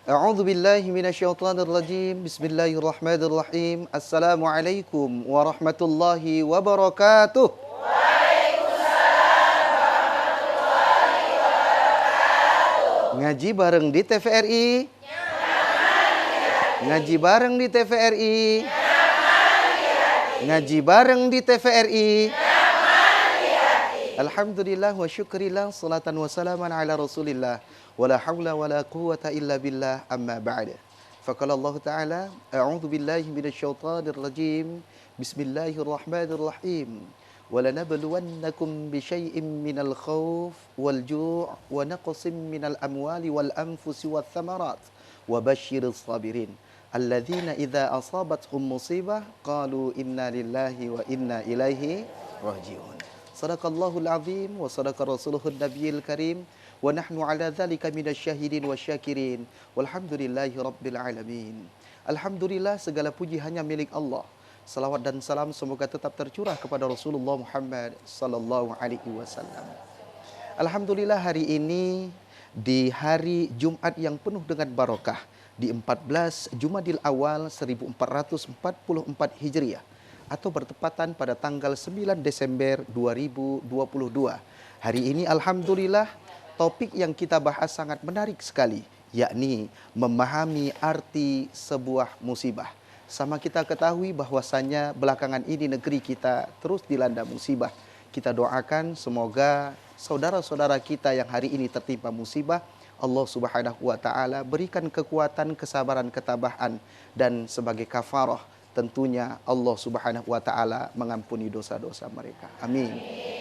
A'udzu billahi minasyaitonir rajim. Bismillahirrahmanirrahim. Assalamualaikum warahmatullahi wabarakatuh. Ngaji bareng di TVRI. Ngaji bareng di TVRI. Ngaji bareng di TVRI. Alhamdulillah wa syukrillah, salatan wa salaman ala rasulillah, wala hawla wala quwata illa billah, amma ba'da. Faqala Allah Ta'ala, a'udzu billahi minasyaitonir rajim, bismillahirrahmanirrahim, walanabluwannakum bisyai'in minal khawf wal ju' wa naqsim minal amwali wal anfusi wath thamarat wa basyyiris sabirin alladzina idza asabathum musibah qalu inna lillahi wa inna ilaihi raji'un. Sadaqallahul azim wa sadaqa rasuluhun nabiyil karim wa nahnu ala dzalika minasyahidin wasyakirin walhamdulillahi rabbil alamin. Alhamdulillah, segala puji hanya milik Allah. Salawat dan salam semoga tetap tercurah kepada Rasulullah Muhammad sallallahu alaihi wasallam. Alhamdulillah, hari ini di hari Jumat yang penuh dengan barokah, di 14 Jumadil Awal 1444 Hijriah, atau bertepatan pada tanggal 9 Desember 2022. Hari ini alhamdulillah topik yang kita bahas sangat menarik sekali, yakni memahami arti sebuah musibah. Sama kita ketahui bahwasanya belakangan ini negeri kita terus dilanda musibah. Kita doakan semoga saudara-saudara kita yang hari ini tertimpa musibah, Allah Subhanahu wa taala berikan kekuatan, kesabaran, ketabahan, dan sebagai kafarah tentunya Allah Subhanahu wa taala mengampuni dosa-dosa mereka. Amin.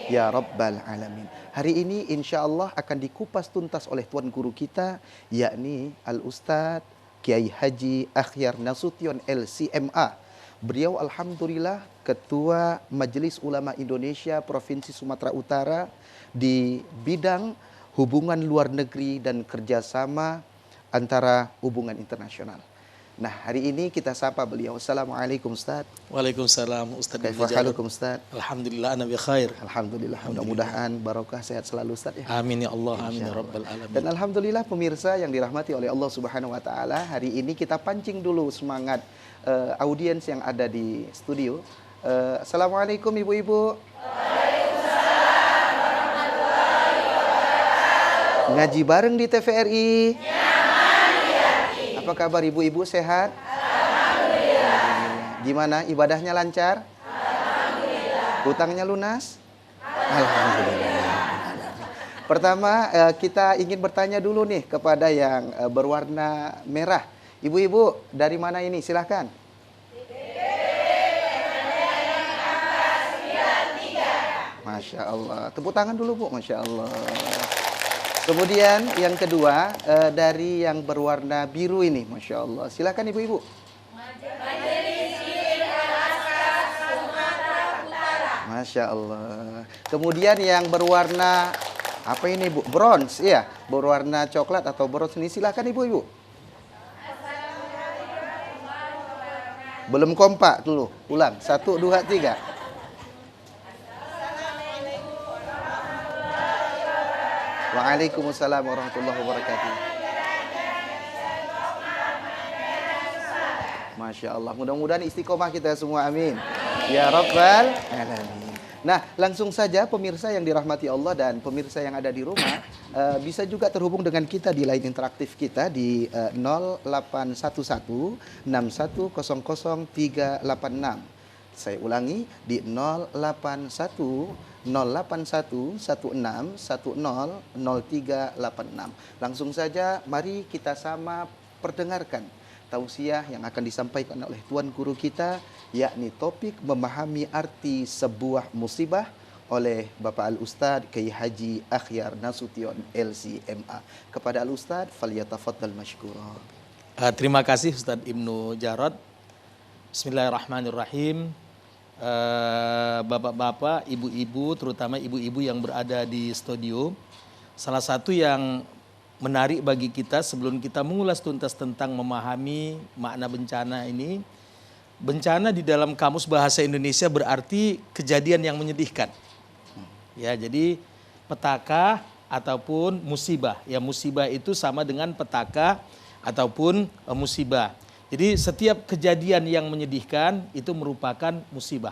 Ya Rabbal Alamin. Hari ini insya Allah akan dikupas tuntas oleh Tuan Guru kita, yakni Al-Ustadz Kiai Haji Akhyar Nasution LCMA. Beliau alhamdulillah Ketua Majelis Ulama Indonesia Provinsi Sumatera Utara di bidang hubungan luar negeri dan kerjasama antara hubungan internasional. Nah, hari ini kita sapa beliau. Assalamualaikum Ustaz. Waalaikumsalam Ustaz. Kaifahalukum Ustaz? Alhamdulillah ana bi khair. Alhamdulillah. Mudah-mudahan barokah, sehat selalu Ustaz ya. Amin ya Allah, amin ya rabbal alamin. Dan alhamdulillah pemirsa yang dirahmati oleh Allah Subhanahu wa taala, hari ini kita pancing dulu semangat audiens yang ada di studio. Assalamualaikum ibu-ibu. Waalaikumsalam warahmatullahi wabarakatuh. Ngaji bareng di TVRI. Apa kabar ibu-ibu, sehat? Alhamdulillah. Gimana ibadahnya lancar? Alhamdulillah. Hutangnya lunas? Alhamdulillah. Pertama kita ingin bertanya dulu nih kepada yang berwarna merah. Ibu-ibu dari mana ini? Silahkan. Masya Allah. Tepuk tangan dulu Bu, Masya Allah. Kemudian yang kedua dari yang berwarna biru ini, Masya Allah. Silakan ibu-ibu. Masya Allah. Kemudian yang berwarna apa ini Bu? Bronze, iya. Berwarna coklat atau bronze ini, silakan ibu-ibu. Belum kompak dulu. Ulang. 1, 2, 3. Waalaikumsalam warahmatullahi wabarakatuh. Masya Allah. Mudah-mudahan istiqomah kita semua. Amin. Ya Rabbal Alamin. Nah, langsung saja pemirsa yang dirahmati Allah dan pemirsa yang ada di rumah, bisa juga terhubung dengan kita di line interaktif kita di 0811 6100 386. Saya ulangi di 081 081 16 10 0386. Langsung saja mari kita sama perdengarkan tausiah yang akan disampaikan oleh Tuan Guru kita, yakni topik memahami arti sebuah musibah oleh Bapak Al-Ustadz Kiai Haji Akhyar Nasution LCMA. Kepada Al-Ustadz, falyatafaddal mashkura. Terima kasih Ustadz Ibnu Jarod. Bismillahirrahmanirrahim. Bapak-bapak, ibu-ibu, terutama ibu-ibu yang berada di studio. Salah satu yang menarik bagi kita sebelum kita mengulas tuntas tentang memahami makna bencana ini. Bencana di dalam Kamus Bahasa Indonesia berarti kejadian yang menyedihkan. Ya, jadi petaka ataupun musibah. Ya, musibah itu sama dengan petaka ataupun musibah. Jadi setiap kejadian yang menyedihkan itu merupakan musibah.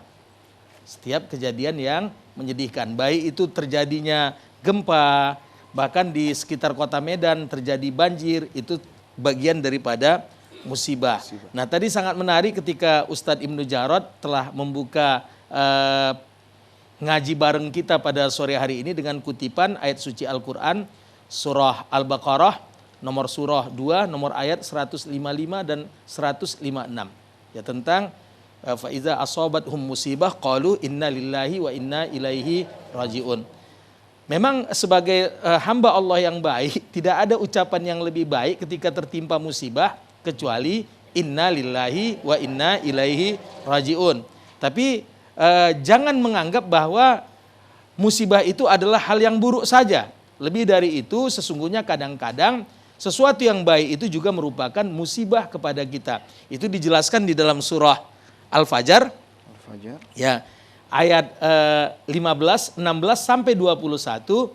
Setiap kejadian yang menyedihkan, baik itu terjadinya gempa, bahkan di sekitar kota Medan terjadi banjir, itu bagian daripada musibah. Nah, tadi sangat menarik ketika Ustadz Ibnu Jarod telah membuka ngaji bareng kita pada sore hari ini dengan kutipan ayat suci Al-Quran, surah Al-Baqarah, nomor surah 2, nomor ayat 155 dan 156. Ya, tentang faiza asobathum musibah qalu inna lillahi wa inna ilaihi rajiun. Memang sebagai hamba Allah yang baik, tidak ada ucapan yang lebih baik ketika tertimpa musibah kecuali inna lillahi wa inna ilaihi rajiun. Tapi jangan menganggap bahwa musibah itu adalah hal yang buruk saja. Lebih dari itu, sesungguhnya kadang-kadang sesuatu yang baik itu juga merupakan musibah kepada kita. Itu dijelaskan di dalam surah Al-Fajr. Ya, ayat 15, 16 sampai 21.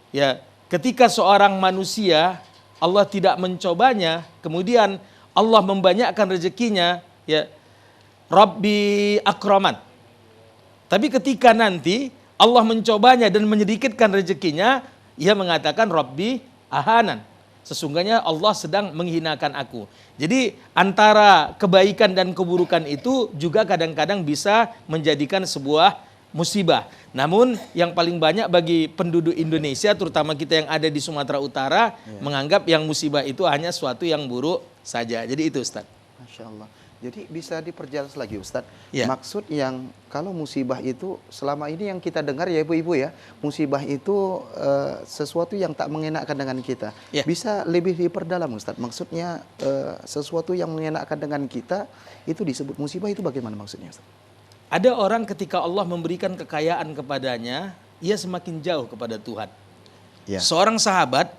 Ya, ketika seorang manusia Allah tidak mencobanya, kemudian Allah membanyakkan rezekinya, ya, Rabbi akraman. Tapi ketika nanti Allah mencobanya dan menyedikitkan rezekinya, ia mengatakan Rabbi ahanan. Sesungguhnya Allah sedang menghinakan aku. Jadi antara kebaikan dan keburukan itu juga kadang-kadang bisa menjadikan sebuah musibah. Namun yang paling banyak bagi penduduk Indonesia, terutama kita yang ada di Sumatera Utara, menganggap yang musibah itu hanya suatu yang buruk saja. Jadi itu, Ustaz. Masya Allah. Jadi bisa diperjelas lagi, Ustadz. Ya. Maksud yang kalau musibah itu selama ini yang kita dengar ya ibu-ibu ya, musibah itu sesuatu yang tak mengenakkan dengan kita. Ya. Bisa lebih diperdalam, Ustadz. Maksudnya sesuatu yang mengenakkan dengan kita itu disebut musibah, itu bagaimana maksudnya, Ustadz? Ada orang ketika Allah memberikan kekayaan kepadanya, ia semakin jauh kepada Tuhan. Ya. Seorang sahabat,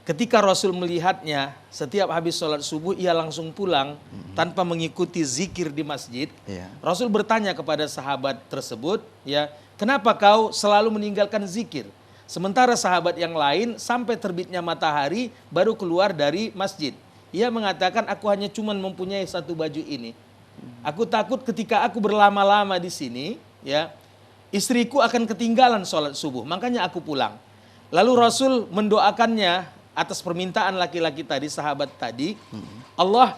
ketika Rasul melihatnya, setiap habis sholat subuh ia langsung pulang tanpa mengikuti zikir di masjid. Ya. Rasul bertanya kepada sahabat tersebut, ya, kenapa kau selalu meninggalkan zikir? Sementara sahabat yang lain sampai terbitnya matahari baru keluar dari masjid. Ia mengatakan, aku hanya cuma mempunyai satu baju ini. Aku takut ketika aku berlama-lama di sini, ya, istriku akan ketinggalan sholat subuh, makanya aku pulang. Lalu Rasul mendoakannya atas permintaan laki-laki tadi, sahabat tadi. Allah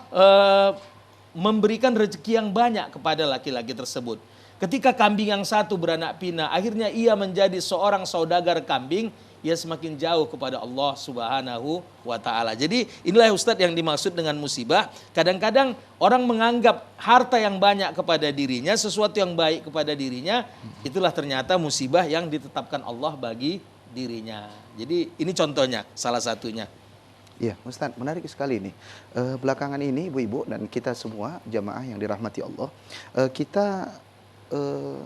memberikan rezeki yang banyak kepada laki-laki tersebut. Ketika kambing yang satu beranak pinak, akhirnya ia menjadi seorang saudagar kambing, ia semakin jauh kepada Allah Subhanahu wa ta'ala. Jadi inilah Ustadz yang dimaksud dengan musibah. Kadang-kadang orang menganggap harta yang banyak kepada dirinya, sesuatu yang baik kepada dirinya, itulah ternyata musibah yang ditetapkan Allah bagi dirinya. Jadi ini contohnya, salah satunya. Iya, Ustaz, menarik sekali ini. Belakangan ini, ibu-ibu dan kita semua jamaah yang dirahmati Allah, kita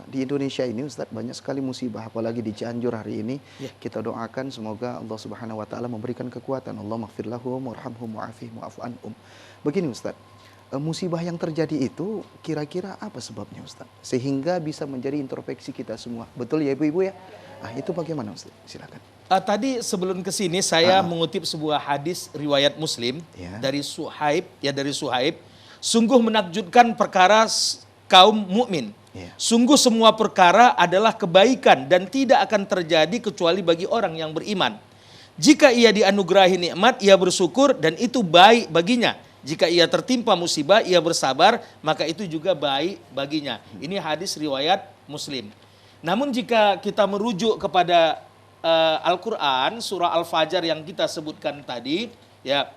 di Indonesia ini, Ustaz, banyak sekali musibah, apalagi di Cianjur hari ini. Kita doakan semoga Allah Subhanahu Wa Taala memberikan kekuatan. Allah maghfir lahum, warhamhum, wa'afihim, wa'fu anhum. Begini, Ustaz, musibah yang terjadi itu kira-kira apa sebabnya, Ustaz? Sehingga bisa menjadi introspeksi kita semua. Betul ya, ibu-ibu ya? Ah, itu bagaimana, Ustaz? Silakan. Tadi sebelum ke sini saya mengutip sebuah hadis riwayat Muslim dari Suhaib, ya, dari Suhaib. Sungguh menakjubkan perkara kaum mukmin. Sungguh semua perkara adalah kebaikan dan tidak akan terjadi kecuali bagi orang yang beriman. Jika ia dianugerahi nikmat, ia bersyukur dan itu baik baginya. Jika ia tertimpa musibah, ia bersabar, maka itu juga baik baginya. Ini hadis riwayat Muslim. Namun jika kita merujuk kepada Al-Quran, surah Al-Fajr yang kita sebutkan tadi, ya,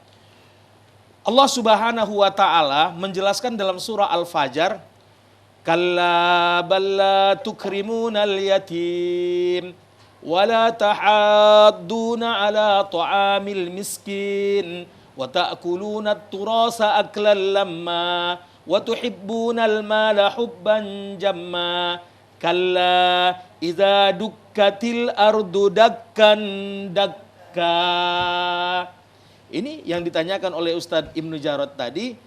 Allah Subhanahu wa Ta'ala menjelaskan dalam surah Al-Fajr, kalla balla tukrimunal yatim wala tahadduna ala ta'amil miskin wa ta'kuluna at-turasa aklan lamma wa tuhibbunal mala hubban jamma kalla idza dukkatil ardu dakkan dakka. Ini yang ditanyakan oleh Ustadz Ibnu Jarod tadi.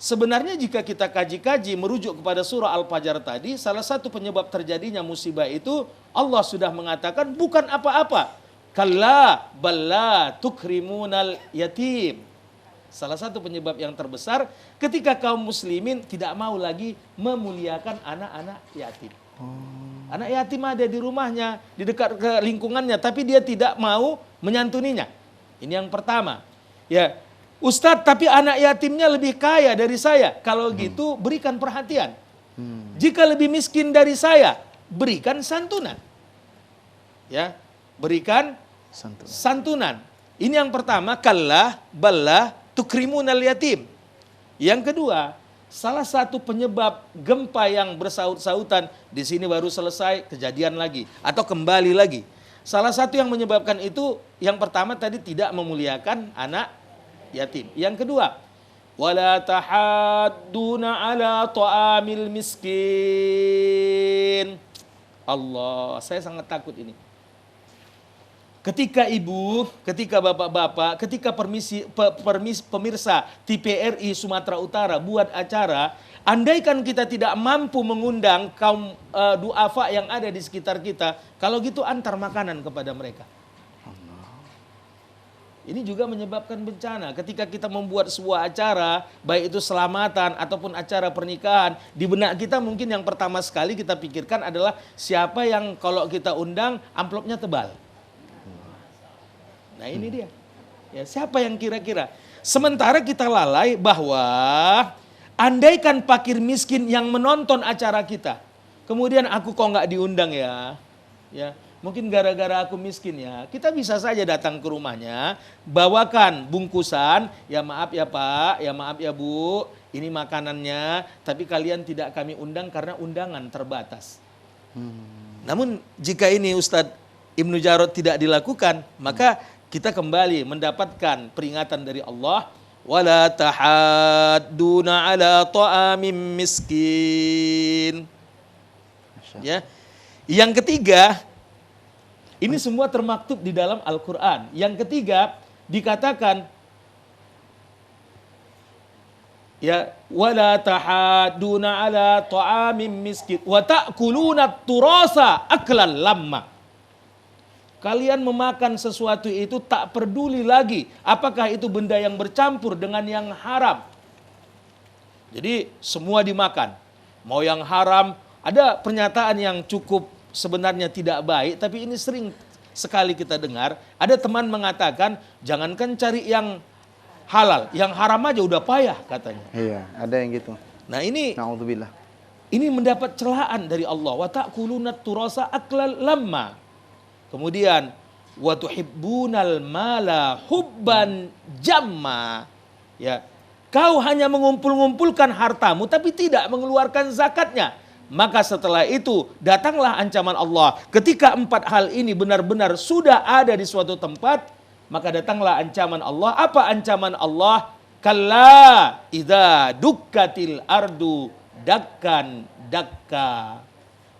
Sebenarnya jika kita kaji-kaji merujuk kepada surah Al-Fajr tadi, salah satu penyebab terjadinya musibah itu Allah sudah mengatakan bukan apa-apa. Kalla balla tukrimunal yatim. Salah satu penyebab yang terbesar ketika kaum muslimin tidak mau lagi memuliakan anak-anak yatim. Anak yatim ada di rumahnya, di dekat ke lingkungannya, tapi dia tidak mau menyantuninya. Ini yang pertama. Ya, Ustadz, tapi anak yatimnya lebih kaya dari saya. Kalau gitu berikan perhatian. Jika lebih miskin dari saya, berikan santunan. Ya, berikan santunan. Ini yang pertama, kallah ballah tukrimunal yatim. Yang kedua, salah satu penyebab gempa yang bersaut-sautan, di sini baru selesai kejadian lagi atau kembali lagi. Salah satu yang menyebabkan itu, yang pertama tadi tidak memuliakan anak yatim. Yang kedua, wala tahadduna ala ta'amil miskin. Allah, saya sangat takut ini. Ketika ibu, ketika bapak-bapak, ketika pemirsa TVRI Sumatera Utara buat acara, andaikan kita tidak mampu mengundang kaum duafa yang ada di sekitar kita, kalau gitu antar makanan kepada mereka. Ini juga menyebabkan bencana. Ketika kita membuat sebuah acara, baik itu selamatan ataupun acara pernikahan, di benak kita mungkin yang pertama sekali kita pikirkan adalah siapa yang kalau kita undang amplopnya tebal. Nah ini dia. Ya, siapa yang kira-kira? Sementara kita lalai bahwa andaikan fakir miskin yang menonton acara kita, kemudian aku kok nggak diundang ya, mungkin gara-gara aku miskin ya, kita bisa saja datang ke rumahnya, bawakan bungkusan, ya maaf ya Pak, ya maaf ya Bu, ini makanannya, tapi kalian tidak kami undang karena undangan terbatas. Namun jika ini Ustadz Ibnu Jarod tidak dilakukan, maka kita kembali mendapatkan peringatan dari Allah, wala tahadduna ala ta'amim miskin. Ya. Yang ketiga, ini semua termaktub di dalam Al-Qur'an. Yang ketiga dikatakan ya wala tahadduna ala ta'amim miskin wa ta'kuluna turasa aklan lamma. Kalian memakan sesuatu itu tak peduli lagi apakah itu benda yang bercampur dengan yang haram. Jadi semua dimakan. Mau yang haram, ada pernyataan yang cukup sebenarnya tidak baik, tapi ini sering sekali kita dengar. Ada teman mengatakan, jangankan cari yang halal, yang haram aja udah payah katanya. Iya, ada yang gitu. Nah ini, Na'udzubillah. Ini mendapat celaan dari Allah. Wa ta'kuluna turasa aklal lamma. Kemudian wa tuhibbunal mala hubban jamma. Ya. Kau hanya mengumpul-ngumpulkan hartamu tapi tidak mengeluarkan zakatnya. Maka setelah itu datanglah ancaman Allah. Ketika empat hal ini benar-benar sudah ada di suatu tempat, maka datanglah ancaman Allah. Apa ancaman Allah? Kalla idza dukkatil ardu dakkan dakka.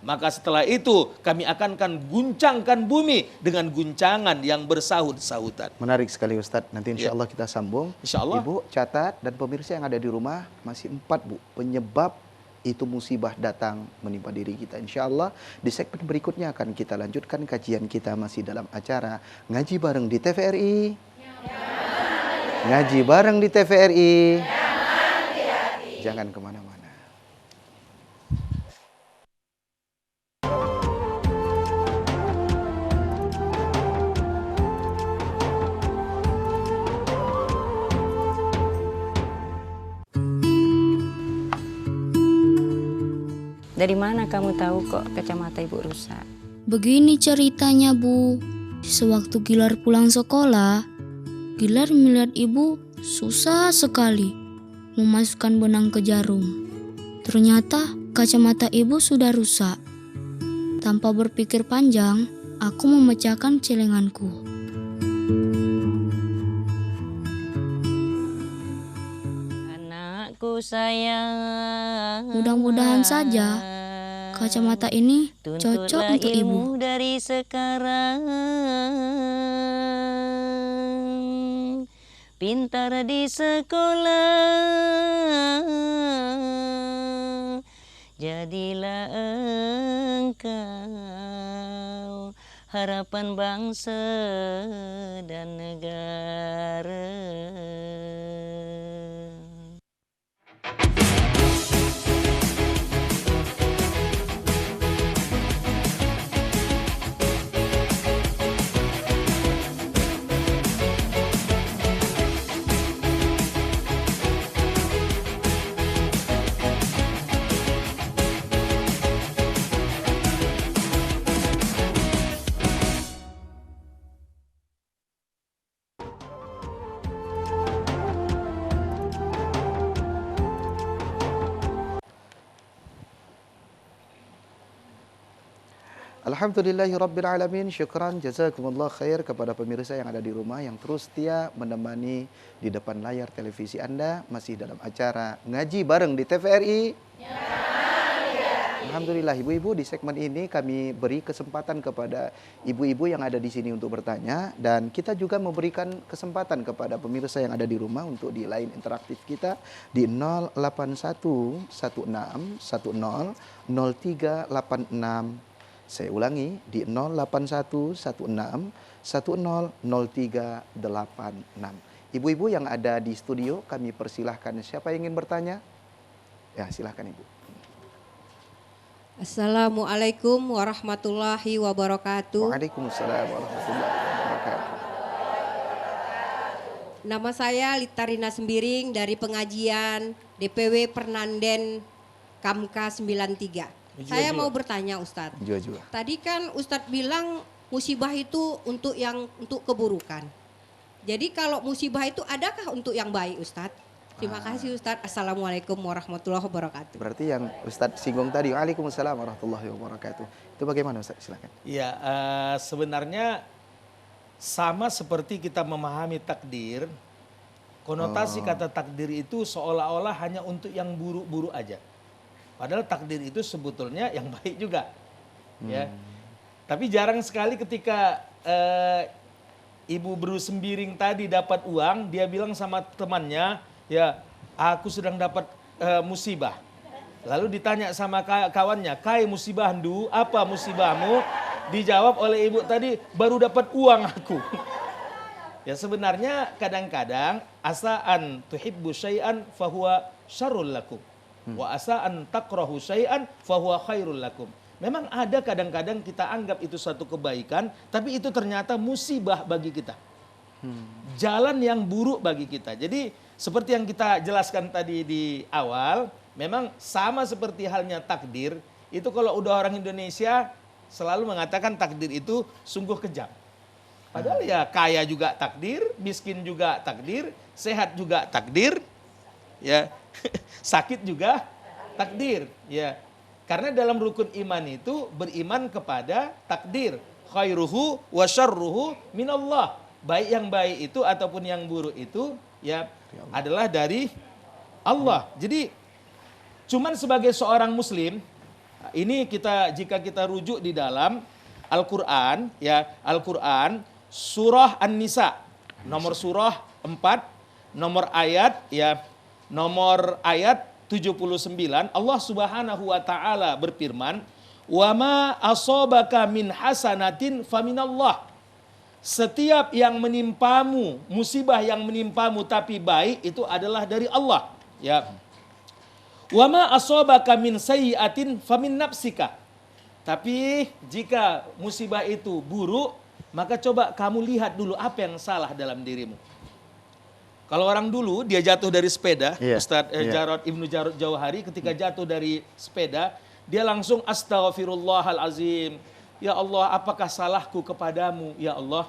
Maka setelah itu kami akan guncangkan bumi dengan guncangan yang bersahut-sahutan. Menarik sekali Ustadz. Nanti insya Allah kita sambung. Insya Allah. Ibu catat dan pemirsa yang ada di rumah masih 4 Bu penyebab itu musibah datang menimpa diri kita. Insya Allah di segmen berikutnya akan kita lanjutkan kajian kita masih dalam acara Ngaji Bareng di TVRI. Ngaji Bareng di TVRI. Jangan kemana-mana. Dari mana kamu tahu kok kacamata ibu rusak? Begini ceritanya Bu, sewaktu Gilar pulang sekolah, Gilar melihat ibu susah sekali memasukkan benang ke jarum. Ternyata kacamata ibu sudah rusak. Tanpa berpikir panjang, aku memecahkan celenganku. Anakku sayang, Mudah-mudahan saja kacamata ini cocok untuk ibu. Dari sekarang, pintar di sekolah, jadilah engkau harapan bangsa dan negara. Alhamdulillahirabbil alamin. Syukran jazakumullah khair kepada pemirsa yang ada di rumah yang terus setia menemani di depan layar televisi Anda masih dalam acara ngaji bareng di TVRI. Alhamdulillah ibu-ibu, di segmen ini kami beri kesempatan kepada ibu-ibu yang ada di sini untuk bertanya, dan kita juga memberikan kesempatan kepada pemirsa yang ada di rumah untuk di line interaktif kita di 08116100386. Saya ulangi di 08116100386. Ibu-ibu yang ada di studio kami persilahkan, siapa yang ingin bertanya? Ya, silahkan ibu. Assalamualaikum warahmatullahi wabarakatuh. Waalaikumsalam warahmatullahi wabarakatuh. Nama saya Litarina Sembiring dari pengajian DPW Pernanden Kamka 93. Saya mau bertanya Ustadz. Jua-jua. Tadi kan Ustadz bilang musibah itu untuk keburukan. Jadi kalau musibah itu adakah untuk yang baik Ustadz? Terima kasih Ustadz. Assalamualaikum warahmatullahi wabarakatuh. Berarti yang Ustadz singgung tadi, waalaikumsalam warahmatullahi wabarakatuh. Itu bagaimana Ustadz? Silakan. Ya, sebenarnya sama seperti kita memahami takdir, konotasi kata takdir itu seolah-olah hanya untuk yang buruk-buruk aja. Padahal takdir itu sebetulnya yang baik juga. Ya. Tapi jarang sekali ketika Ibu Bru Sembiring tadi dapat uang, dia bilang sama temannya, ya, aku sedang dapat musibah. Lalu ditanya sama kawannya, kai musibah ndu, apa musibahmu? Dijawab oleh ibu tadi, baru dapat uang aku. Ya sebenarnya kadang-kadang asaan tuhibbu syai'an fahuwa syarrul lakum. Wa asaan takrahu syai'an fahuwa khairul lakum. Memang ada kadang-kadang kita anggap itu satu kebaikan, tapi itu ternyata musibah bagi kita. Jalan yang buruk bagi kita. Jadi seperti yang kita jelaskan tadi di awal, memang sama seperti halnya takdir, itu kalau udah orang Indonesia selalu mengatakan takdir itu sungguh kejam. Padahal ya kaya juga takdir, miskin juga takdir, sehat juga takdir, ya sakit juga takdir. Ya, karena dalam rukun iman itu beriman kepada takdir, khairuhu wa syarruhu minallah. Baik yang baik itu ataupun yang buruk itu ya adalah dari Allah. Jadi cuman sebagai seorang muslim, ini jika kita rujuk di dalam Al-Qur'an, ya Al-Qur'an surah An-Nisa nomor surah 4 nomor ayat 79, Allah Subhanahu wa taala berfirman, "Wa ma asabaka min hasanatin faminallah." Setiap yang menimpamu, musibah yang menimpamu tapi baik itu adalah dari Allah. Ya. Wa ma asabaka min sayyi'atin famin nafsika. Tapi jika musibah itu buruk, maka coba kamu lihat dulu apa yang salah dalam dirimu. Kalau orang dulu dia jatuh dari sepeda, Ustadz Ibnu Jarod Jauhari ketika jatuh dari sepeda, dia langsung astaghfirullahalazim. Ya Allah, apakah salahku kepadamu, ya Allah?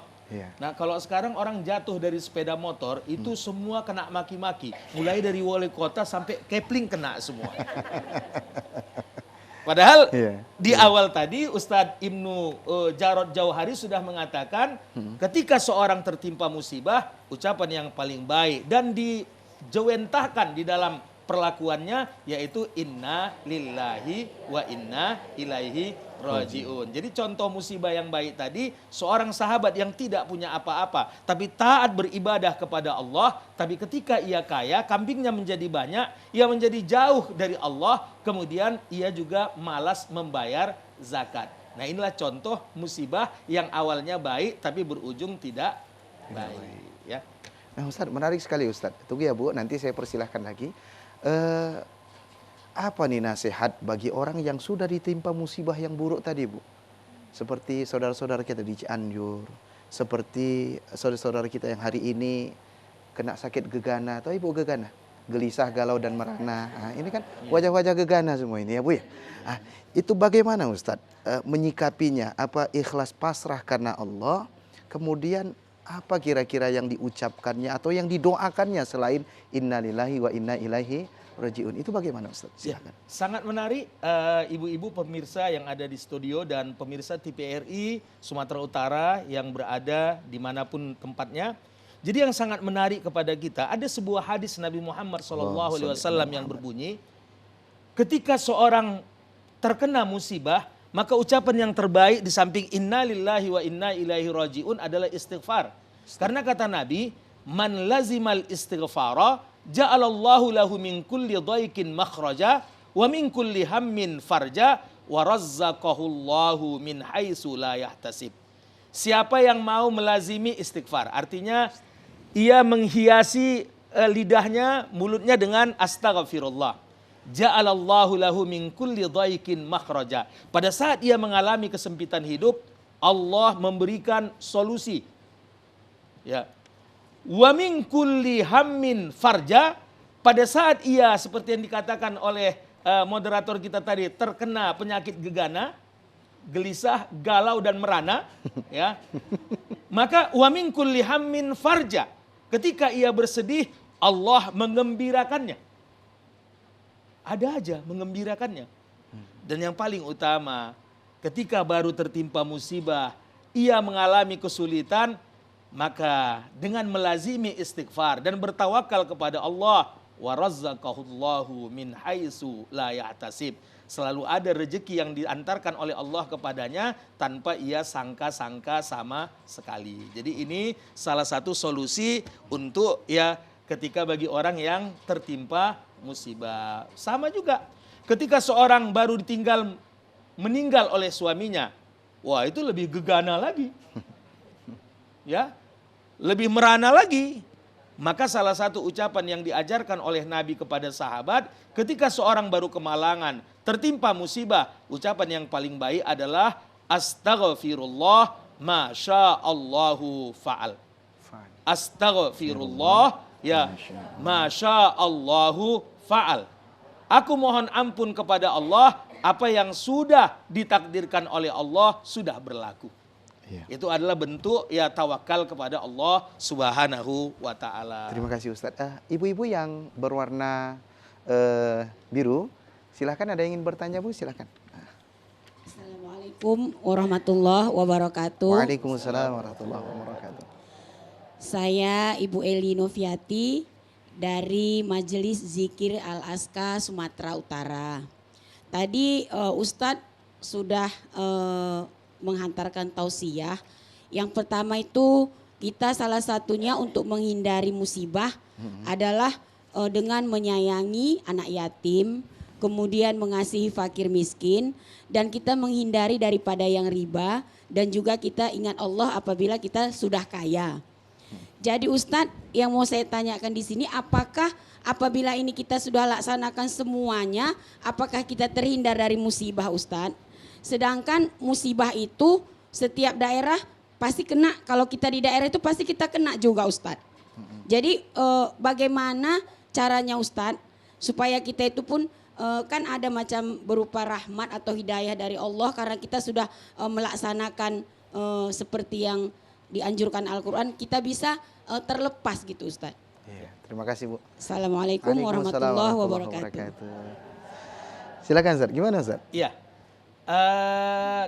Nah, kalau sekarang orang jatuh dari sepeda motor, itu semua kena maki-maki. Mulai dari wali kota sampai Kepling kena semua. Padahal di awal tadi Ustadz Ibnu Jarod Jauhari sudah mengatakan, ketika seorang tertimpa musibah, ucapan yang paling baik dan dijawentahkan di dalam perlakuannya yaitu inna lillahi wa inna ilaihi rajiun. Jadi contoh musibah yang baik tadi, seorang sahabat yang tidak punya apa-apa tapi taat beribadah kepada Allah, tapi ketika ia kaya, kambingnya menjadi banyak, ia menjadi jauh dari Allah, kemudian ia juga malas membayar zakat. Nah, inilah contoh musibah yang awalnya baik tapi berujung tidak baik, ya. Nah, Ustadz, menarik sekali Ustadz. Tunggu ya Bu, nanti saya persilahkan lagi. Apa nih nasihat bagi orang yang sudah ditimpa musibah yang buruk tadi Bu? Seperti saudara-saudara kita di Cianjur, seperti saudara-saudara kita yang hari ini kena sakit gegana atau ibu gegana, gelisah, galau dan merana. Nah, ini kan wajah-wajah gegana semua ini ya Bu ya. Nah, itu bagaimana Ustadz menyikapinya? Apa ikhlas pasrah karena Allah? Kemudian apa kira-kira yang diucapkannya atau yang didoakannya selain innalillahi wa inna ilaihi rajiun. Itu bagaimana Ustaz? Ya, Silakan. sangat menarik ibu-ibu pemirsa yang ada di studio dan pemirsa TVRI Sumatera Utara yang berada dimanapun tempatnya. Jadi yang sangat menarik kepada kita, ada sebuah hadis Nabi Muhammad SAW yang berbunyi, ketika seorang terkena musibah, maka ucapan yang terbaik di samping inna lillahi wa inna ilaihi rajiun adalah istighfar. Karena kata Nabi, man lazimal istighfara ja'alallahu lahu min kulli dhaikin makhraja wa min kulli hammin farja wa razzaqahullahu min haitsu la yahtasib. Siapa yang mau melazimi istighfar, artinya ia menghiasi lidahnya, mulutnya dengan astaghfirullah. Ja'alallahu lahu min kulli dhaikin makhraja. Pada saat ia mengalami kesempitan hidup, Allah memberikan solusi. Ya. Wa min kulli hammin farja. Pada saat ia seperti yang dikatakan oleh moderator kita tadi terkena penyakit gegana, gelisah, galau dan merana, ya. Maka wa min kulli hammin farja. Ketika ia bersedih, Allah mengembirakannya. Ada aja mengembirakannya. Dan yang paling utama, ketika baru tertimpa musibah, ia mengalami kesulitan, maka dengan melazimi istighfar dan bertawakal kepada Allah, wa razzaqahullahu min haitsu la yahtasib. Selalu ada rezeki yang diantarkan oleh Allah kepadanya tanpa ia sangka-sangka sama sekali. Jadi ini salah satu solusi untuk ya ketika bagi orang yang tertimpa musibah. Sama juga ketika seorang baru meninggal oleh suaminya. Wah, itu lebih gegana lagi. Ya, lebih merana lagi. Maka salah satu ucapan yang diajarkan oleh Nabi kepada sahabat ketika seorang baru kemalangan, tertimpa musibah, ucapan yang paling baik adalah astaghfirullah masyaallahu fa'al. Astaghfirullah ya masyaallahu fa'al. Aku mohon ampun kepada Allah, apa yang sudah ditakdirkan oleh Allah sudah berlaku. Ya. Itu adalah bentuk ya tawakal kepada Allah Subhanahu wa taala. Terima kasih Ustaz. Ibu-ibu yang berwarna biru, silahkan, ada yang ingin bertanya Bu, silahkan. Assalamualaikum warahmatullahi wabarakatuh. Waalaikumsalam warahmatullahi wabarakatuh. Saya Ibu Eli Noviati dari Majelis Zikir Al-Aska Sumatera Utara. Tadi Ustadz sudah menghantarkan tausiah. Yang pertama itu kita salah satunya untuk menghindari musibah adalah dengan menyayangi anak yatim, kemudian mengasihi fakir miskin, dan kita menghindari daripada yang riba, dan juga kita ingat Allah apabila kita sudah kaya. Jadi Ustadz, yang mau saya tanyakan di sini, apakah apabila ini kita sudah laksanakan semuanya, apakah kita terhindar dari musibah Ustadz? Sedangkan musibah itu setiap daerah pasti kena, kalau kita di daerah itu pasti kita kena juga Ustadz. Jadi bagaimana caranya Ustadz supaya kita itu pun kan ada macam berupa rahmat atau hidayah dari Allah karena kita sudah melaksanakan seperti yang dianjurkan Al-Quran, kita bisa terlepas gitu Ustadz. Ya, terima kasih Bu. Assalamualaikum warahmatullahi wabarakatuh. Silakan Ustaz, gimana Ustaz? Iya.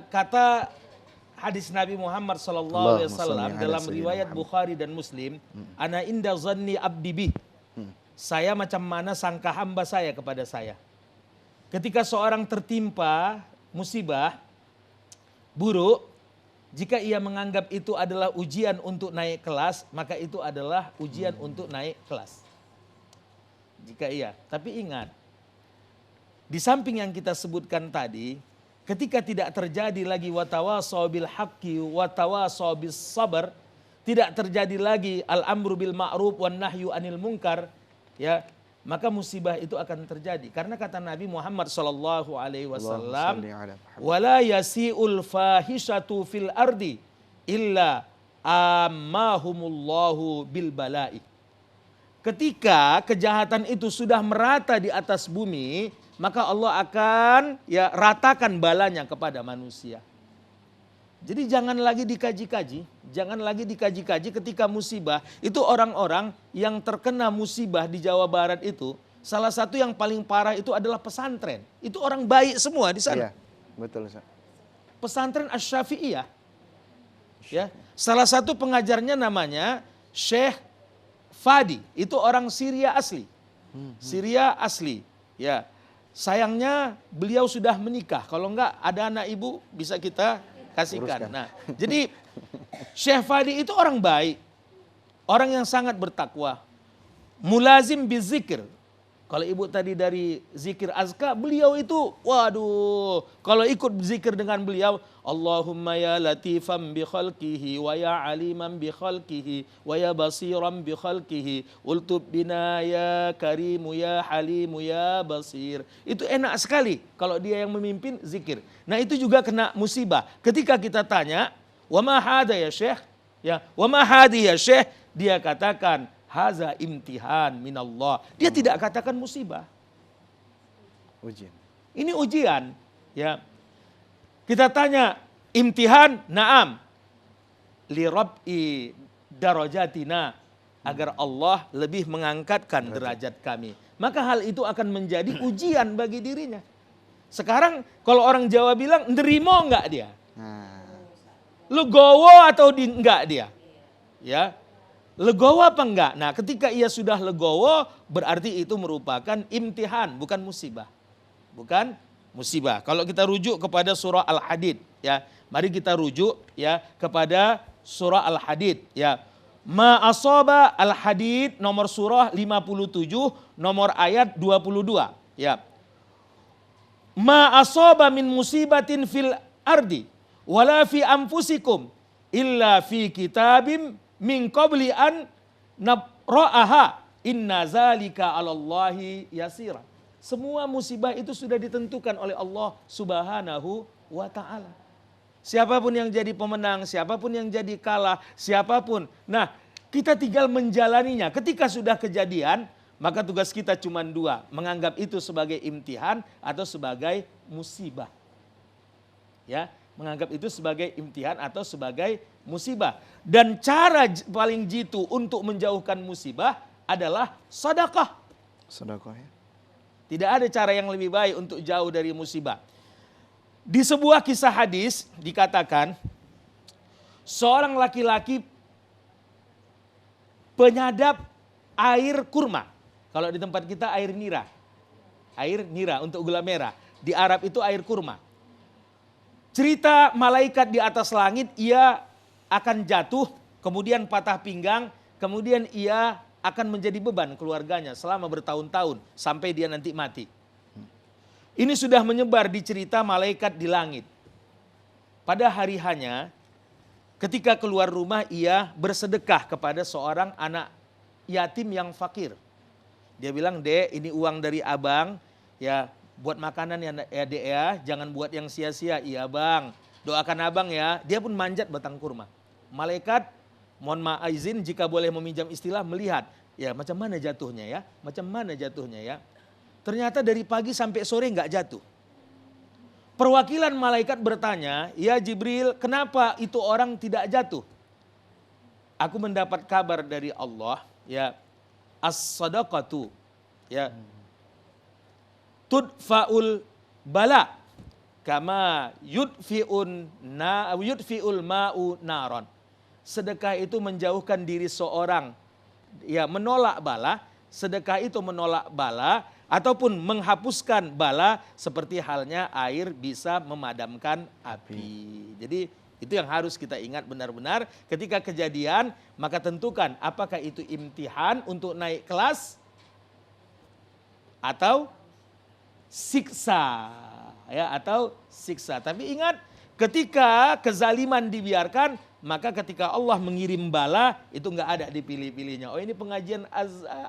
Kata hadis Nabi Muhammad SAW dalam riwayat Bukhari dan Muslim, ana inda zanni abdi bih. Saya macam mana sangka hamba saya kepada saya. Ketika seorang tertimpa musibah buruk, jika ia menganggap itu adalah ujian untuk naik kelas, maka itu adalah ujian untuk naik kelas. Jika iya, tapi ingat, di samping yang kita sebutkan tadi, ketika tidak terjadi lagi watawasau bil haqqi watawasau bis sabar, tidak terjadi lagi al-amru bil ma'ruf wan nahyu anil munkar, ya, maka musibah itu akan terjadi. Karena kata Nabi Muhammad sallallahu alaihi wasallam, wala yasi'ul fahishatu fil ardi illa ammahumullahu bil bala'i. Ketika kejahatan itu sudah merata di atas bumi, maka Allah akan ya ratakan balanya kepada manusia. Jadi jangan lagi dikaji-kaji ketika musibah. Itu orang-orang yang terkena musibah di Jawa Barat itu salah satu yang paling parah itu adalah pesantren. Itu orang baik semua di sana. Iya, betul Ustaz. Pesantren Asy-Syafi'iyah. Ya, salah satu pengajarnya namanya Syekh Fadi. Itu orang Syria asli. Syria asli. Ya. Sayangnya beliau sudah menikah. Kalau enggak ada anak ibu bisa kita kasihkan. Uruskan. Nah, jadi Syekh Fadi itu orang baik. Orang yang sangat bertakwa. Mulazim bizikir. Kalau ibu tadi dari zikir azka, beliau itu, waduh, kalau ikut zikir dengan beliau, Allahumma ya latifam bi khalqihi, wa ya aliman bi khalqihi, wa ya basiran bi khalqihi, ultub bina ya karimu ya halimu ya basir. Itu enak sekali kalau dia yang memimpin zikir. Nah itu juga kena musibah. Ketika kita tanya, wa ma hada ya syekh, ya, wa ma hadi ya syekh, dia katakan, haza imtihan minallah. Dia tidak katakan musibah. Ujian. Ini ujian, ya. Kita tanya, imtihan, na'am. Li rab'i darajatina, agar Allah lebih mengangkatkan derajat kami. Maka hal itu akan menjadi ujian bagi dirinya. Sekarang kalau orang Jawa bilang, nerimo enggak dia? Legowo atau enggak dia? Ya. Legowo apa enggak? Nah ketika ia sudah legowo berarti itu merupakan imtihan, bukan musibah. Bukan musibah. Kalau kita rujuk kepada surah Al-Hadid, ya, mari kita rujuk ya kepada surah Al-Hadid, ya. Ma asaba Al-Hadid nomor surah 57 nomor ayat 22, ya. Ma asaba min musibatin fil ardi wala fi anfusikum illa fi kitabim min qabli an nabra'aha inna zalika 'alallahi yasira. Semua musibah itu sudah ditentukan oleh Allah Subhanahu wa taala. Siapapun yang jadi pemenang, siapapun yang jadi kalah, siapapun. Nah, kita tinggal menjalaninya. Ketika sudah kejadian, maka tugas kita cuma dua, menganggap itu sebagai imtihan atau sebagai musibah. Ya, menganggap itu sebagai imtihan atau sebagai musibah. Dan cara paling jitu untuk menjauhkan musibah adalah sedekah. Sedekah ya. Tidak ada cara yang lebih baik untuk jauh dari musibah. Di sebuah kisah hadis dikatakan seorang laki-laki penyadap air kurma. Kalau di tempat kita air nira. Air nira untuk gula merah. Di Arab itu air kurma. Cerita malaikat di atas langit, ia akan jatuh, kemudian patah pinggang, kemudian ia akan menjadi beban keluarganya selama bertahun-tahun sampai dia nanti mati. Ini sudah menyebar di cerita malaikat di langit. Pada hari hanya, ketika keluar rumah ia bersedekah kepada seorang anak yatim yang fakir. Dia bilang, "Dek, ini uang dari abang, ya buat makanan ya dek ya, jangan buat yang sia-sia." "Iya bang, doakan abang ya." Dia pun manjat batang kurma. Malaikat, mohon maaf izin jika boleh meminjam istilah, melihat. Ya macam mana jatuhnya ya, macam mana jatuhnya ya. Ternyata dari pagi sampai sore nggak jatuh. Perwakilan malaikat bertanya, "Ya Jibril, kenapa itu orang tidak jatuh?" "Aku mendapat kabar dari Allah, ya, as-sadaqatu, ya, tudfa'ul bala kama yudfi'ul ma'u naron." Sedekah itu menjauhkan diri seorang, ya, menolak bala. Sedekah itu menolak bala ataupun menghapuskan bala seperti halnya air bisa memadamkan api. Jadi itu yang harus kita ingat benar-benar ketika kejadian, maka tentukan apakah itu imtihan untuk naik kelas atau siksa, ya, atau siksa. Tapi ingat, ketika kezaliman dibiarkan, maka ketika Allah mengirim bala itu nggak ada dipilih-pilihnya. Oh ini pengajian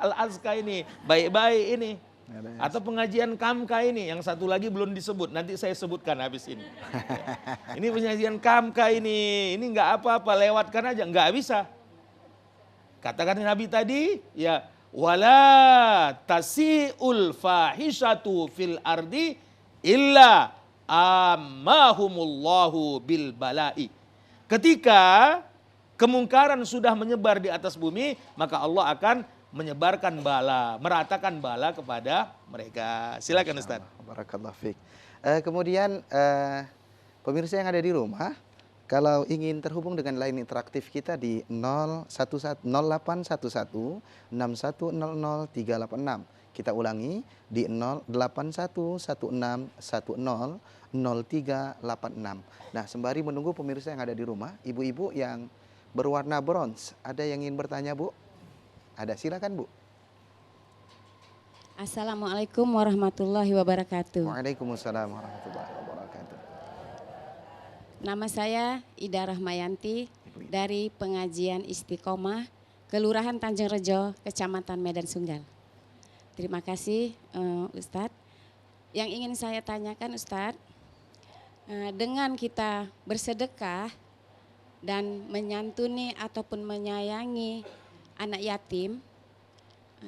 Al-Azka ini baik-baik ini, atau pengajian Kamka ini, yang satu lagi belum disebut, nanti saya sebutkan habis ini. Ini pengajian Kamka ini nggak apa-apa, lewatkan aja, nggak bisa. Katakan Nabi tadi, ya, wala tasi'ul fahishatu fil ardi illa ammahumullahu bil bala'i. Ketika kemungkaran sudah menyebar di atas bumi, maka Allah akan menyebarkan bala, meratakan bala kepada mereka. Silakan Ustaz. Barakallah fiik. Kemudian pemirsa yang ada di rumah, kalau ingin terhubung dengan line interaktif kita di 0811 6100 386. Kita ulangi di 0811 6100 0386. Nah, sembari menunggu pemirsa yang ada di rumah, ibu-ibu yang berwarna bronze, ada yang ingin bertanya, Bu? Ada, silakan Bu. Assalamualaikum warahmatullahi wabarakatuh. Waalaikumsalam warahmatullahi wabarakatuh. Nama saya Ida Rahmayanti dari Pengajian Istiqomah, Kelurahan Tanjung Rejo, Kecamatan Medan Sunggal. Terima kasih Ustadz. Yang ingin saya tanyakan Ustadz, dengan kita bersedekah dan menyantuni ataupun menyayangi anak yatim,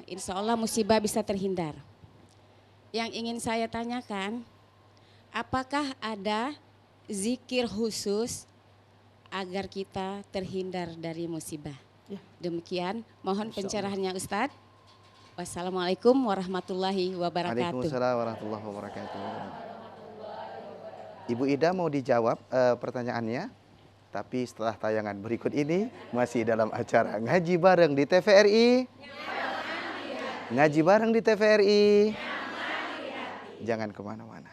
insya Allah musibah bisa terhindar. Yang ingin saya tanyakan, apakah ada zikir khusus agar kita terhindar dari musibah? Demikian, mohon pencerahannya Ustadz. Wassalamualaikum warahmatullahi wabarakatuh. Waalaikumsalam warahmatullahi wabarakatuh. Ibu Ida mau dijawab pertanyaannya, tapi setelah tayangan berikut ini masih dalam acara Ngaji Bareng di TVRI. Ngaji Bareng di TVRI. Jangan kemana-mana.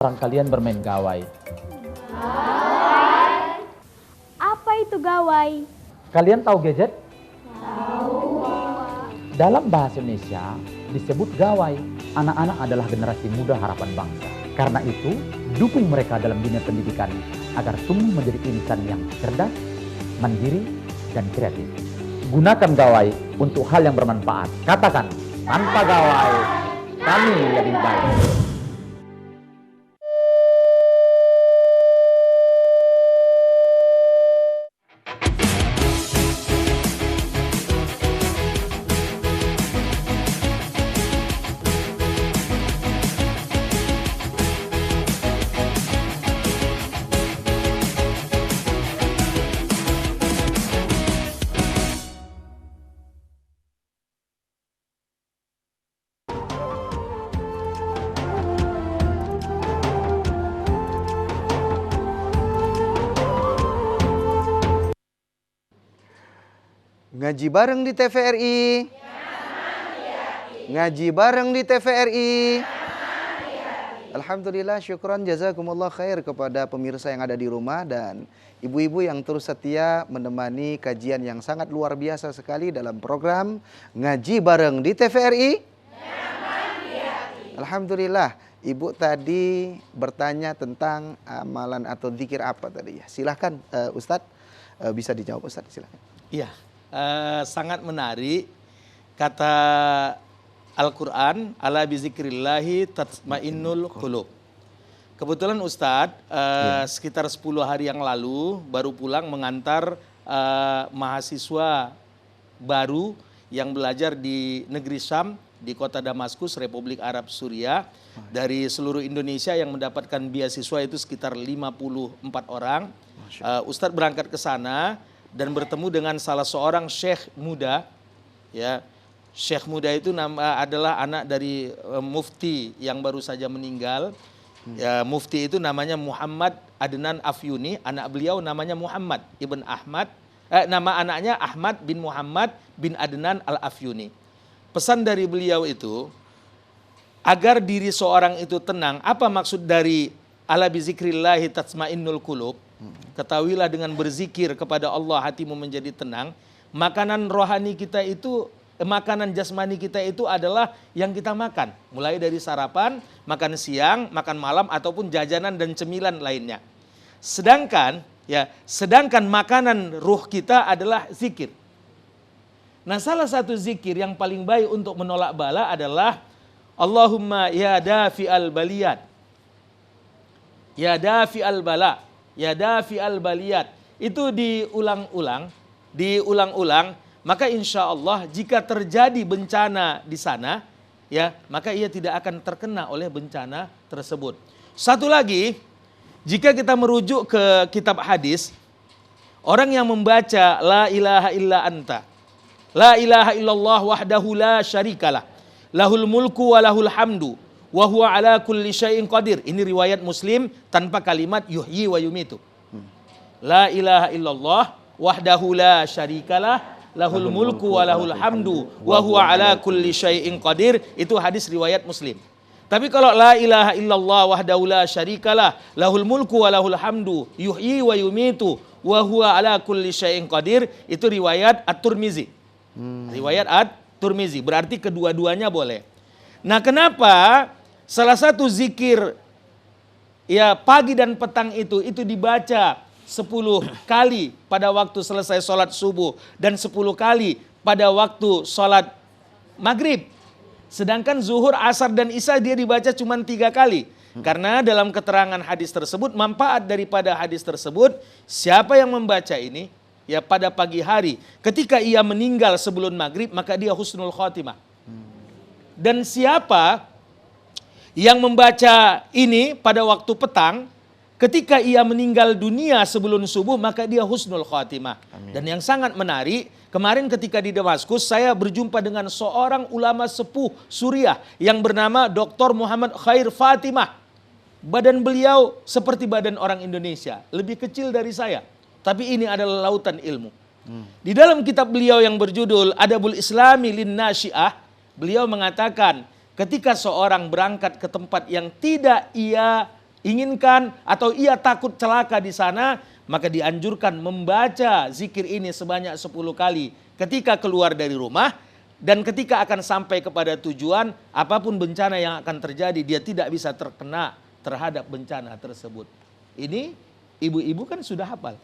Orang kalian bermain gawai. Apa itu gawai? Kalian tahu gadget? Tahu. Dalam bahasa Indonesia disebut gawai. Anak-anak adalah generasi muda harapan bangsa. Karena itu, dukung mereka dalam dunia pendidikan agar tumbuh menjadi insan yang cerdas, mandiri, dan kreatif. Gunakan gawai untuk hal yang bermanfaat. Katakan, tanpa gawai, kami lebih baik. Ngaji bareng di TVRI. Ngaji bareng di TVRI. Alhamdulillah, syukran, jazakumullah khair kepada pemirsa yang ada di rumah dan ibu-ibu yang terus setia menemani kajian yang sangat luar biasa sekali dalam program Ngaji Bareng di TVRI. Alhamdulillah, Ibu tadi bertanya tentang amalan atau zikir apa tadi ya. Silahkan Ustadz, bisa dijawab Ustadz, silahkan. Iya. Sangat menarik kata Al-Quran, ala bizikrillahi tatmainnul qulub. Kebetulan Ustadz sekitar 10 hari yang lalu baru pulang mengantar mahasiswa baru yang belajar di negeri Syam, di kota Damaskus, Republik Arab Suriah, dari seluruh Indonesia yang mendapatkan beasiswa itu sekitar 54 orang. Ustadz berangkat ke sana dan bertemu dengan salah seorang syekh muda, ya. Syekh muda itu adalah anak dari mufti yang baru saja meninggal. Ya, mufti itu namanya Muhammad Adnan Afyuni, anak beliau namanya Muhammad ibn Ahmad. Nama anaknya Ahmad bin Muhammad bin Adnan al-Afyuni. Pesan dari beliau itu, agar diri seorang itu tenang. Apa maksud dari ala bizikrillahi tatmainnul qulub? Ketahuilah dengan berzikir kepada Allah hatimu menjadi tenang. Makanan rohani kita itu makanan jasmani kita itu adalah yang kita makan. Mulai dari sarapan, makan siang, makan malam, ataupun jajanan dan cemilan lainnya. Sedangkan makanan ruh kita adalah zikir. Nah, salah satu zikir yang paling baik untuk menolak bala adalah Allahumma ya dafi'al baliyat. Ya dafi'al bala, ya dafi'al baliyat. Itu diulang-ulang, maka insya Allah jika terjadi bencana di sana, ya, maka ia tidak akan terkena oleh bencana tersebut. Satu lagi, jika kita merujuk ke kitab hadis, orang yang membaca la ilaha illa anta, la ilaha illallah wahdahu la syarikalah, lahul mulku wa lahul hamdu, wa huwa ala kulli syai'in qadir. Ini riwayat Muslim tanpa kalimat yuhyi wa yumitu. La ilaha illallah wahdahu la syarikalah, lahul mulku wa lahul hamdu, wa huwa ala kulli syai'in qadir. Itu hadis riwayat Muslim. Tapi kalau la ilaha illallah wahdahu la syarikalah, lahul mulku wa lahul hamdu, yuhyi wa yumitu, wa huwa ala kulli syai'in qadir, itu riwayat At-Tirmizi. Riwayat At-Tirmizi, berarti kedua-duanya boleh. Nah, kenapa salah satu zikir ya pagi dan petang itu dibaca 10 kali pada waktu selesai sholat subuh dan 10 kali pada waktu sholat maghrib. Sedangkan zuhur, asar, dan isya dia dibaca cuma 3 kali. Karena dalam keterangan hadis tersebut, manfaat daripada hadis tersebut, siapa yang membaca ini, ya pada pagi hari, ketika ia meninggal sebelum maghrib, maka dia husnul khotimah. Dan siapa yang membaca ini pada waktu petang, ketika ia meninggal dunia sebelum subuh, maka dia husnul khotimah. Amin. Dan yang sangat menarik, kemarin ketika di Damaskus, saya berjumpa dengan seorang ulama sepuh Suriah yang bernama Dr. Muhammad Khair Fatimah. Badan beliau seperti badan orang Indonesia, lebih kecil dari saya. Tapi ini adalah lautan ilmu. Di dalam kitab beliau yang berjudul Adabul Islami lin Nasyi'ah, beliau mengatakan ketika seorang berangkat ke tempat yang tidak ia inginkan atau ia takut celaka di sana, maka dianjurkan membaca zikir ini sebanyak 10 kali ketika keluar dari rumah, dan ketika akan sampai kepada tujuan, apapun bencana yang akan terjadi, dia tidak bisa terkena terhadap bencana tersebut. Ini ibu-ibu kan sudah hafal.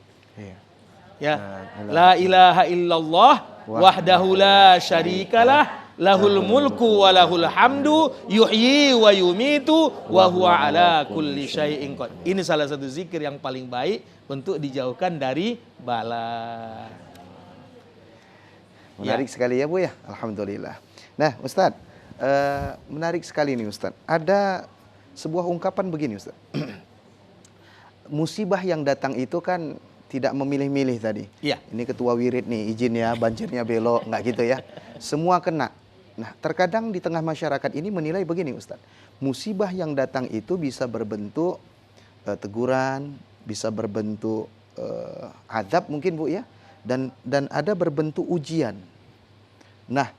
Ya, la ilaha illallah wahdahu la syarikalah, lahul mulku wa lahul hamdu, yuhyi wa yumitu, wa huwa ala kulli syai'in qadir. Ini salah satu zikir yang paling baik untuk dijauhkan dari bala. Menarik sekali ya Bu ya, alhamdulillah. Nah Ustadz, menarik sekali nih Ustadz. Ada sebuah ungkapan begini Ustadz. Musibah yang datang itu kan tidak memilih-milih tadi. Ya. Ini ketua wirid nih, izin ya, banjirnya belok, nggak gitu ya. Semua kena. Nah, terkadang di tengah masyarakat ini menilai begini Ustadz. Musibah yang datang itu bisa berbentuk teguran, bisa berbentuk azab mungkin Bu ya. Dan ada berbentuk ujian. Nah,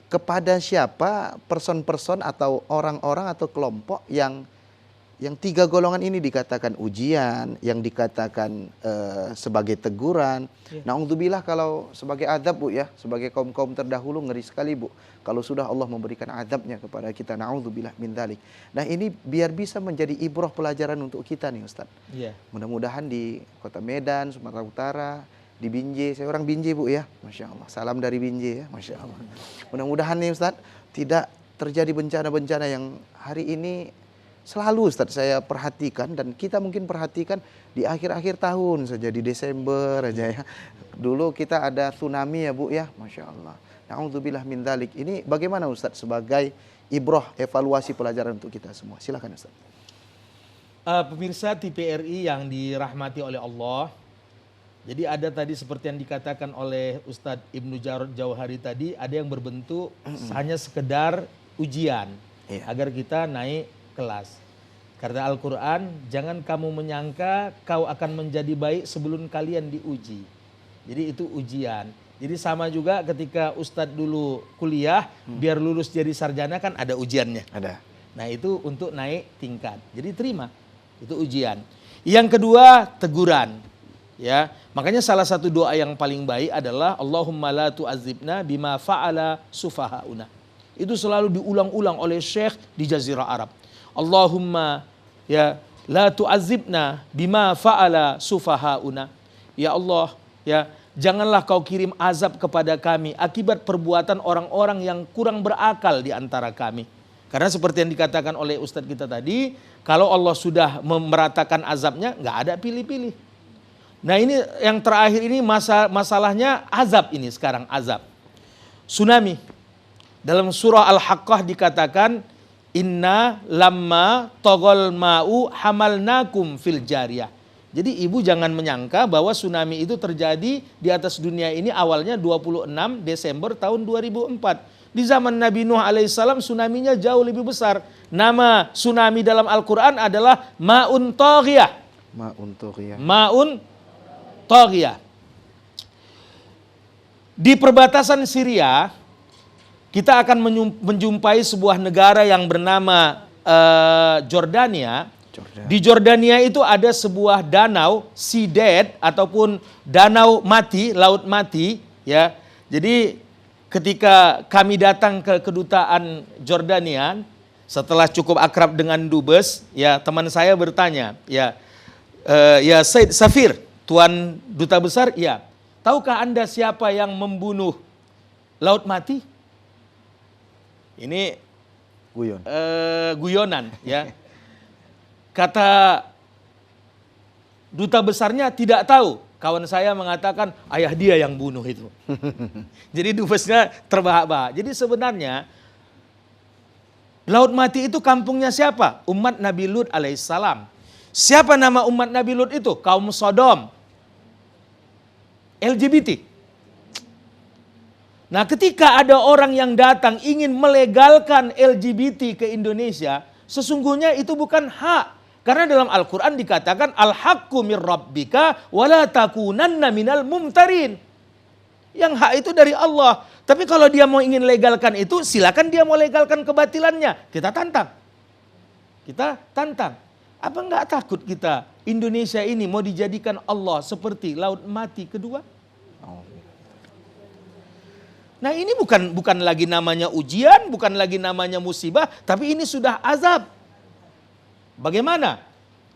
kepada siapa person-person atau orang-orang atau kelompok yang 3 golongan ini dikatakan ujian, yang dikatakan sebagai teguran. Na'udzubillah kalau sebagai azab Bu ya, sebagai kaum-kaum terdahulu ngeri sekali Bu. Kalau sudah Allah memberikan azabnya kepada kita, na'udzubillah min dzalik. Nah ini biar bisa menjadi ibrah pelajaran untuk kita nih Ustaz. Mudah-mudahan di Kota Medan, Sumatera Utara, di Binjai, saya orang Binjai Bu ya, Masya Allah. Salam dari Binjai ya, Masya Allah. Mudah-mudahan nih Ustaz, tidak terjadi bencana-bencana yang hari ini selalu Ustaz saya perhatikan, dan kita mungkin perhatikan di akhir-akhir tahun saja, di Desember aja ya. Dulu kita ada tsunami ya Bu ya, Masya Allah. Na'udzubillah min dzalik. Ini bagaimana Ustaz sebagai ibrah, evaluasi pelajaran untuk kita semua? Silakan Ustaz. Pemirsa TVRI yang dirahmati oleh Allah. Jadi ada tadi seperti yang dikatakan oleh Ustadz Ibnu Jarod Jauhari tadi, ada yang berbentuk hanya sekedar ujian agar kita naik kelas. Karena Al-Quran, jangan kamu menyangka kau akan menjadi baik sebelum kalian diuji. Jadi itu ujian. Jadi sama juga ketika Ustadz dulu kuliah, biar lulus jadi sarjana kan ada ujiannya. Ada. Nah itu untuk naik tingkat. Jadi terima, itu ujian. Yang kedua teguran. Ya, Makanya salah satu doa yang paling baik adalah Allahumma la tu'adzibna bima fa'ala sufahauna. Itu selalu diulang-ulang oleh Syekh di Jazirah Arab. Allahumma ya la tu'adzibna bima fa'ala sufahauna. Ya Allah, ya janganlah kau kirim azab kepada kami akibat perbuatan orang-orang yang kurang berakal di antara kami. Karena seperti yang dikatakan oleh Ustadz kita tadi, kalau Allah sudah memeratakan azabnya, nggak ada pilih-pilih. Nah ini yang terakhir ini masalahnya azab ini sekarang, azab. Tsunami. Dalam surah Al-Haqqah dikatakan, Inna lamma togol ma'u hamalnakum fil jariyah. Jadi ibu jangan menyangka bahwa tsunami itu terjadi di atas dunia ini awalnya 26 Desember tahun 2004. Di zaman Nabi Nuh alaihissalam tsunaminya jauh lebih besar. Nama tsunami dalam Al-Quran adalah Ma'un Taghiyah. Ma'un Taghiyah. Ma'un Taghiyah. Di perbatasan Syria, kita akan menjumpai sebuah negara yang bernama Jordania. Di Jordania itu ada sebuah danau, Sea Dead ataupun danau mati, laut mati, ya. Jadi ketika kami datang ke kedutaan Jordania, setelah cukup akrab dengan dubes, ya teman saya bertanya, ya Said Safir, Tuan Duta Besar, ya, tahukah Anda siapa yang membunuh laut mati? Ini guyonan, ya. Kata duta besarnya tidak tahu. Kawan saya mengatakan ayah dia yang bunuh itu. Jadi dubesnya terbahak-bahak. Jadi sebenarnya laut mati itu kampungnya siapa? Umat Nabi Lut alaihissalam. Siapa nama umat Nabi Lut itu? Kaum Sodom. LGBT. Nah ketika ada orang yang datang ingin melegalkan LGBT ke Indonesia, sesungguhnya itu bukan hak. Karena dalam Al-Quran dikatakan al-haqqu mir rabbika wala takunanna minal mumtarin. Yang hak itu dari Allah. Tapi kalau dia mau ingin legalkan itu, silakan dia mau legalkan kebatilannya. Kita tantang. Kita tantang. Apa enggak takut kita Indonesia ini mau dijadikan Allah seperti laut mati kedua? Nah ini bukan lagi namanya ujian, bukan lagi namanya musibah, tapi ini sudah azab. Bagaimana?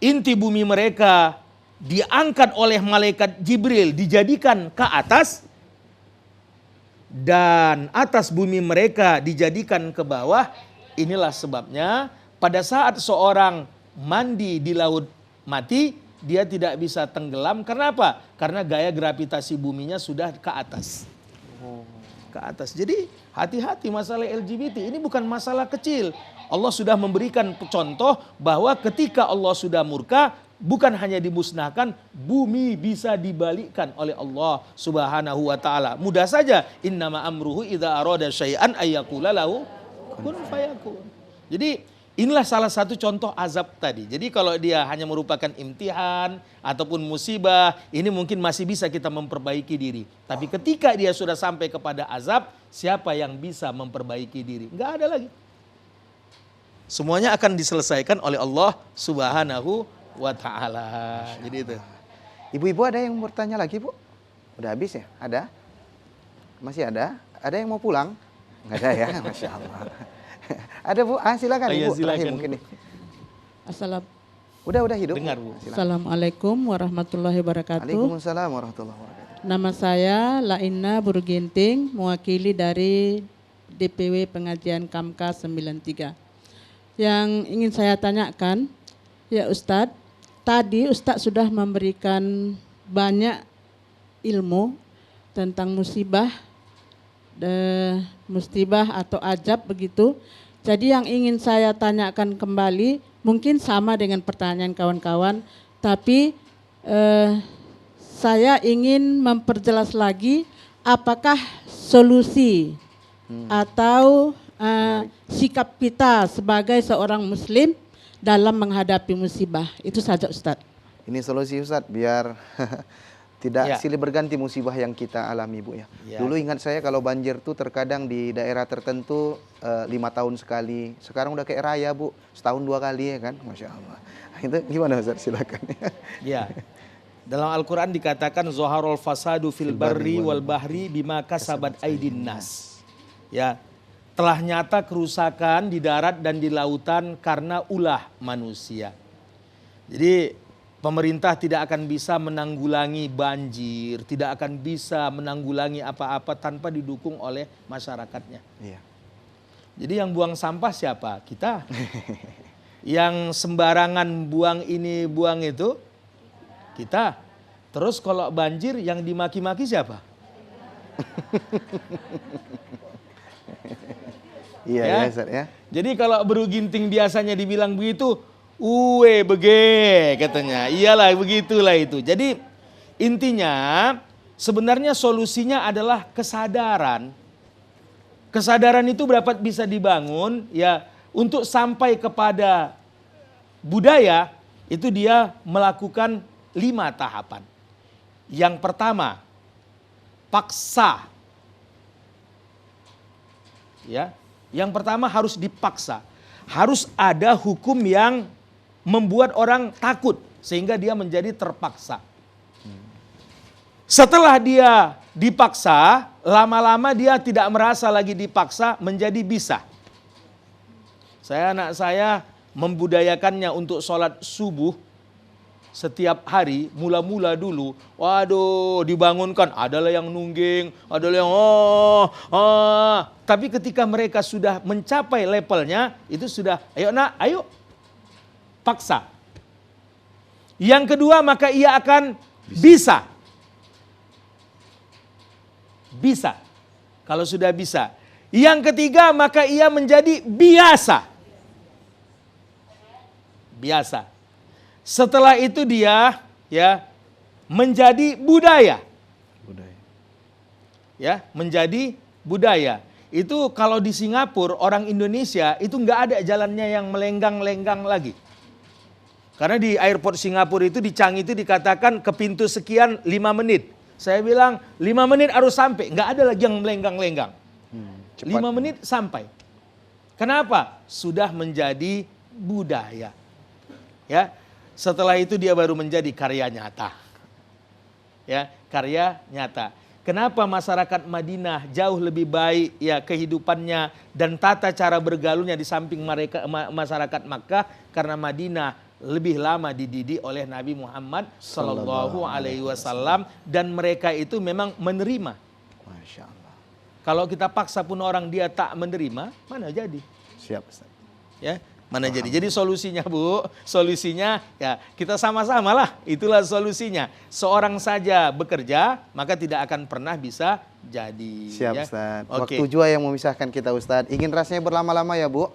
Inti bumi mereka diangkat oleh malaikat Jibril, dijadikan ke atas, dan atas bumi mereka dijadikan ke bawah. Inilah sebabnya pada saat seorang mandi di laut mati, dia tidak bisa tenggelam. Karena apa? Karena gaya gravitasi buminya sudah ke atas. Ke atas. Jadi hati-hati masalah LGBT. Ini bukan masalah kecil. Allah sudah memberikan contoh bahwa ketika Allah sudah murka, bukan hanya dimusnahkan, bumi bisa dibalikkan oleh Allah Subhanahu wa taala. Mudah saja, innama amruhu idza arada syai'an ayyaqula lahu kun fayakun. Jadi inilah salah satu contoh azab tadi. Jadi kalau dia hanya merupakan imtihan ataupun musibah, ini mungkin masih bisa kita memperbaiki diri. Tapi ketika dia sudah sampai kepada azab, siapa yang bisa memperbaiki diri? Enggak ada lagi. Semuanya akan diselesaikan oleh Allah Subhanahu wa ta'ala. Jadi itu. Ibu-ibu ada yang mau bertanya lagi, Bu? Udah habis ya? Ada? Masih ada? Ada yang mau pulang? Enggak ada ya? Masya Allah. Ada Bu? Silakan Ibu. Silakan. Mungkin nih. Udah hidup. Dengar Bu. Silakan. Assalamualaikum warahmatullahi wabarakatuh. Waalaikumsalam warahmatullahi wabarakatuh. Nama saya Laina Burginting, mewakili dari DPW Pengajian Kamka 93. Yang ingin saya tanyakan, ya Ustadz, tadi Ustadz sudah memberikan banyak ilmu tentang musibah atau ajab begitu. Jadi yang ingin saya tanyakan kembali, mungkin sama dengan pertanyaan kawan-kawan, tapi saya ingin memperjelas lagi apakah solusi atau sikap kita sebagai seorang muslim dalam menghadapi musibah. Itu saja Ustadz. Ini solusi Ustadz biar tidak silih berganti musibah yang kita alami Bu ya. Dulu ingat saya kalau banjir tuh terkadang di daerah tertentu 5 tahun sekali. Sekarang udah kayak raya Bu, setahun 2 kali ya kan. Masya Allah. Itu gimana Ustadz, silakan. Ya. Dalam Al-Quran dikatakan zoharul fasadu fil barri wal bahri bima kasabat aidin nas. Ya, telah nyata kerusakan di darat dan di lautan karena ulah manusia. Jadi pemerintah tidak akan bisa menanggulangi banjir, tidak akan bisa menanggulangi apa-apa tanpa didukung oleh masyarakatnya. Iya. Jadi yang buang sampah siapa? Kita. Yang sembarangan buang ini, buang itu, kita. Terus kalau banjir yang dimaki-maki siapa? Iya ya, Ustaz ya. Jadi kalau Bro Ginting biasanya dibilang begitu, uwe bege katanya. Iyalah begitulah itu. Jadi intinya sebenarnya solusinya adalah kesadaran. Kesadaran itu dapat bisa dibangun ya untuk sampai kepada budaya itu dia melakukan 5 tahapan. Yang pertama, paksa. Ya, yang pertama harus dipaksa. Harus ada hukum yang membuat orang takut sehingga dia menjadi terpaksa. Setelah dia dipaksa, lama-lama dia tidak merasa lagi dipaksa, menjadi bisa. Anak saya membudayakannya untuk sholat subuh setiap hari, mula-mula dulu, waduh dibangunkan, adalah yang nungging, adalah yang Tapi ketika mereka sudah mencapai levelnya, itu sudah, ayo nak, ayo, paksa. Yang kedua, maka ia akan bisa. Bisa. Kalau sudah bisa. Yang ketiga, maka ia menjadi biasa. Biasa. Setelah itu dia ya menjadi budaya. Ya, menjadi budaya. Itu kalau di Singapura orang Indonesia itu nggak ada jalannya yang melenggang-lenggang lagi. Karena di airport Singapura itu di Changi itu dikatakan ke pintu sekian 5 menit. Saya bilang 5 menit harus sampai, nggak ada lagi yang melenggang-lenggang. 5 menit sampai. Kenapa? Sudah menjadi budaya. Ya. Setelah itu dia baru menjadi karya nyata. Ya, karya nyata. Kenapa masyarakat Madinah jauh lebih baik ya kehidupannya dan tata cara bergaulnya di samping mereka masyarakat Makkah? Karena Madinah lebih lama dididik oleh Nabi Muhammad Sallallahu Alaihi Wasallam dan mereka itu memang menerima. Masya Allah. Kalau kita paksa pun orang dia tak menerima, mana jadi? Siap, Ustaz. Ya. Mana jadi? Jadi solusinya Bu, solusinya ya kita sama-sama lah, itulah solusinya. Seorang saja bekerja, maka tidak akan pernah bisa jadi. Siap ya. Ustaz. Oke. Waktu jua yang memisahkan kita Ustaz. Ingin rasanya berlama-lama ya Bu?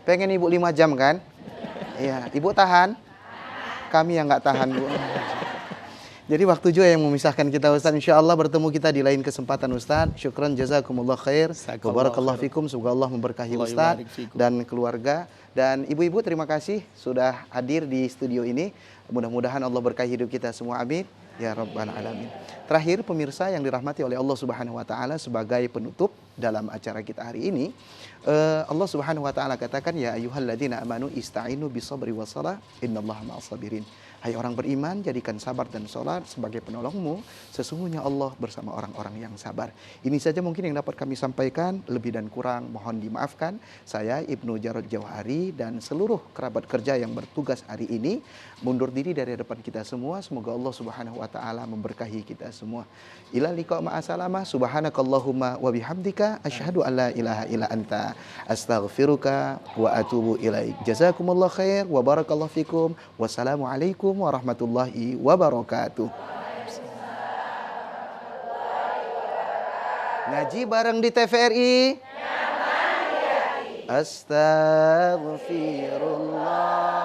Pengen Ibu 5 jam kan? Iya, Ibu tahan? Kami yang nggak tahan Bu. Jadi waktu juga yang memisahkan kita Ustaz. Insya Allah bertemu kita di lain kesempatan Ustaz. Syukran jazakumullah khair. Wabarakallahu fikum. Semoga Allah memberkahi Ustaz dan keluarga. Dan ibu-ibu terima kasih sudah hadir di studio ini. Mudah-mudahan Allah berkahi hidup kita semua. Amin. Ya Rabbal Alamin. Terakhir pemirsa yang dirahmati oleh Allah Subhanahu Wa Taala sebagai penutup dalam acara kita hari ini. Allah Subhanahu Wa Taala katakan ya ayyuhalladzina amanu ista'inu bisabri wassalah innallaha ma'as sabirin. Hai orang beriman, jadikan sabar dan sholat sebagai penolongmu. Sesungguhnya Allah bersama orang-orang yang sabar. Ini saja mungkin yang dapat kami sampaikan. Lebih dan kurang mohon dimaafkan. Saya Ibnu Jarod Jauhari dan seluruh kerabat kerja yang bertugas hari ini mundur diri dari depan kita semua. Semoga Allah Subhanahu Wa Taala memberkahi kita semua. Ila liqa ma'asalamah. Subhanakallahumma wa bihamdika asyhadu an la ilaha illa anta astaghfiruka wa atubu ilaik. Jazakumullah khair wa barakallahu fikum. Wassalamualaikum warahmatullahi wabarakatuh. Ngaji bareng di TVRI. Astaghfirullah.